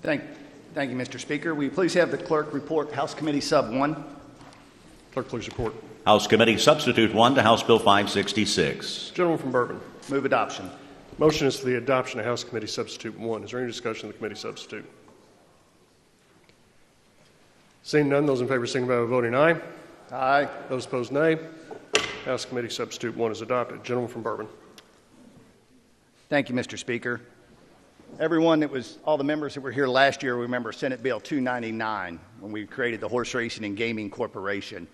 Thank you, Mr. Speaker. Will you please have the clerk report House Committee Sub 1? Clerk, please report. House Committee Substitute 1 to House Bill 566. Gentleman from Bourbon. Move adoption. Motion is for the adoption of House Committee Substitute 1. Is there any discussion of the committee substitute? Seeing none, those in favor signify by voting aye. Aye. Those opposed, nay. House Committee Substitute 1 is adopted. Gentleman from Bourbon. Thank you, Mr. Speaker. All the members that were here last year remember Senate Bill 299 when we created the Horse Racing and Gaming Corporation.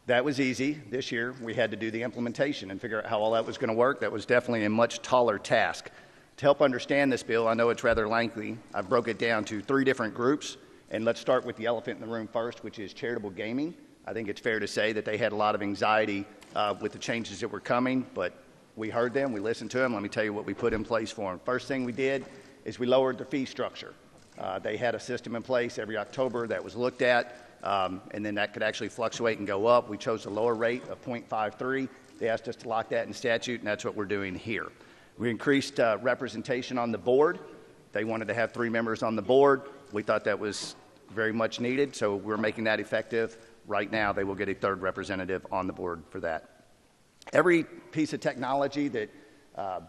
That was easy. This year we had to do the implementation and figure out how all that was going to work. That was definitely a much taller task. To help understand this bill, I know it's rather lengthy. I broke it down to 3 different groups, and let's start with the elephant in the room first, which is charitable gaming. I think it's fair to say that they had a lot of anxiety with the changes that were coming, but we heard them, we listened to them. Let me tell you what we put in place for them. First thing we did is we lowered the fee structure. They had a system in place every October that was looked at, and then that could actually fluctuate and go up. We chose a lower rate of 0.53. They asked us to lock that in statute, and that's what we're doing here. We increased representation on the board. They wanted to have 3 members on the board. We thought that was very much needed, so we're making that effective. Right now, they will get a 3rd representative on the board for that. Every piece of technology that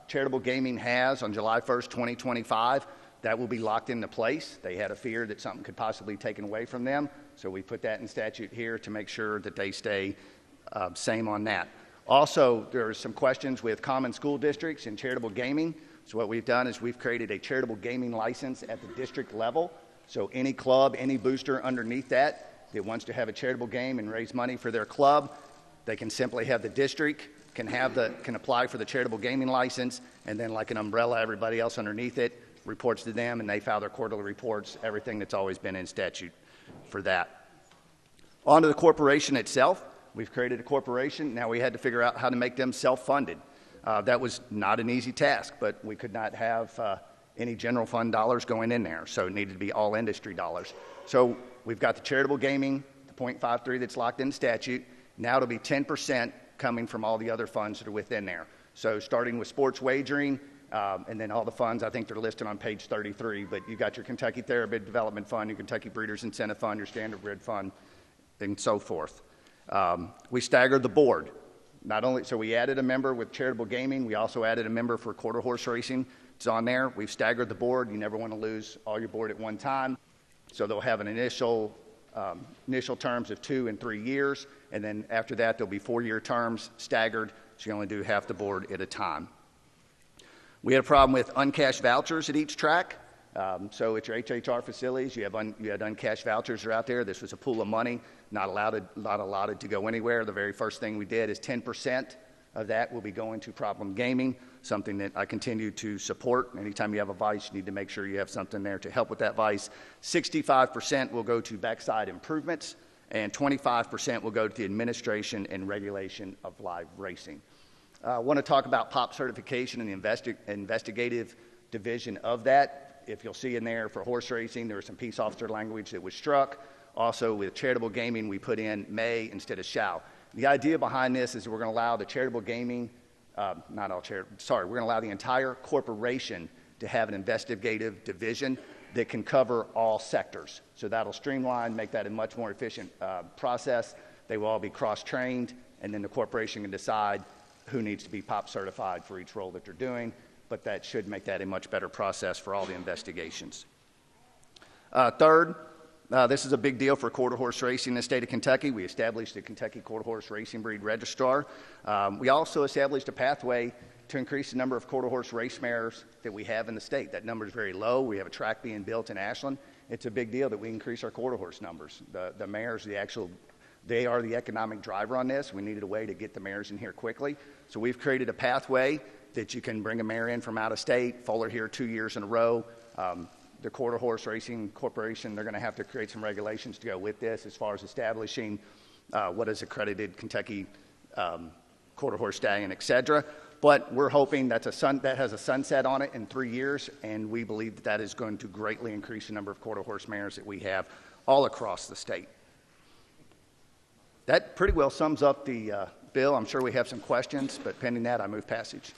charitable gaming has on July 1st, 2025, that will be locked into place. They had a fear that something could possibly be taken away from them, so we put that in statute here to make sure that they stay same on that. Also, there are some questions with common school districts and charitable gaming. So what we've done is we've created a charitable gaming license at the district level. So any club, any booster underneath that wants to have a charitable game and raise money for their club, they can simply have the district can apply for the charitable gaming license, and then like an umbrella, everybody else underneath it reports to them, and they file their quarterly reports, everything that's always been in statute for that. On to the corporation itself. We've created a corporation. Now we had to figure out how to make them self-funded. That was not an easy task, but we could not have any general fund dollars going in there, so it needed to be all industry dollars. So we've got the charitable gaming, the 0.53 that's locked in statute. Now it'll be 10% coming from all the other funds that are within there. So starting with sports wagering, and then all the funds, I think they're listed on page 33, but you got your Kentucky Thoroughbred Development Fund, your Kentucky Breeders Incentive Fund, your Standard Bred Fund, and so forth. We staggered the board. So we added a member with charitable gaming. We also added a member for quarter horse racing. It's on there. We've staggered the board. You never want to lose all your board at one time. So they'll have an initial terms of 2 and 3 years, and then after that there'll be 4-year terms staggered, so you only do half the board at a time. We had a problem with uncashed vouchers at each track. So at your HHR facilities, you had uncashed vouchers that are out there. This was a pool of money, not allotted to go anywhere. The very first thing we did is 10% of that will be going to problem gaming, something that I continue to support. Anytime you have a vice, you need to make sure you have something there to help with that vice. 65% will go to backside improvements, and 25% will go to the administration and regulation of live racing. I want to talk about POP certification and the investigative division of that. If you'll see in there for horse racing, there was some peace officer language that was struck. Also with charitable gaming, we put in may instead of shall. The idea behind this is that we're going to allow the charitable gaming, we're going to allow the entire corporation to have an investigative division that can cover all sectors. So that'll streamline, make that a much more efficient process. They will all be cross-trained, and then the corporation can decide who needs to be POP certified for each role that they're doing, but that should make that a much better process for all the investigations. Third, this is a big deal for quarter horse racing in the state of Kentucky. We established the Kentucky Quarter Horse Racing Breed Registrar. We also established a pathway to increase the number of quarter horse race mares that we have in the state. That number is very low. We have a track being built in Ashland. It's a big deal that we increase our quarter horse numbers. The mares, they are the economic driver on this. We needed a way to get the mares in here quickly. So we've created a pathway that you can bring a mare in from out of state, foal her here 2 years in a row. The Quarter Horse Racing Corporation, they're going to have to create some regulations to go with this as far as establishing what is accredited Kentucky quarter horse stallion, et cetera. But we're hoping that has a sunset on it in 3 years, and we believe that is going to greatly increase the number of quarter horse mares that we have all across the state. That pretty well sums up the bill. I'm sure we have some questions, but pending that, I move passage.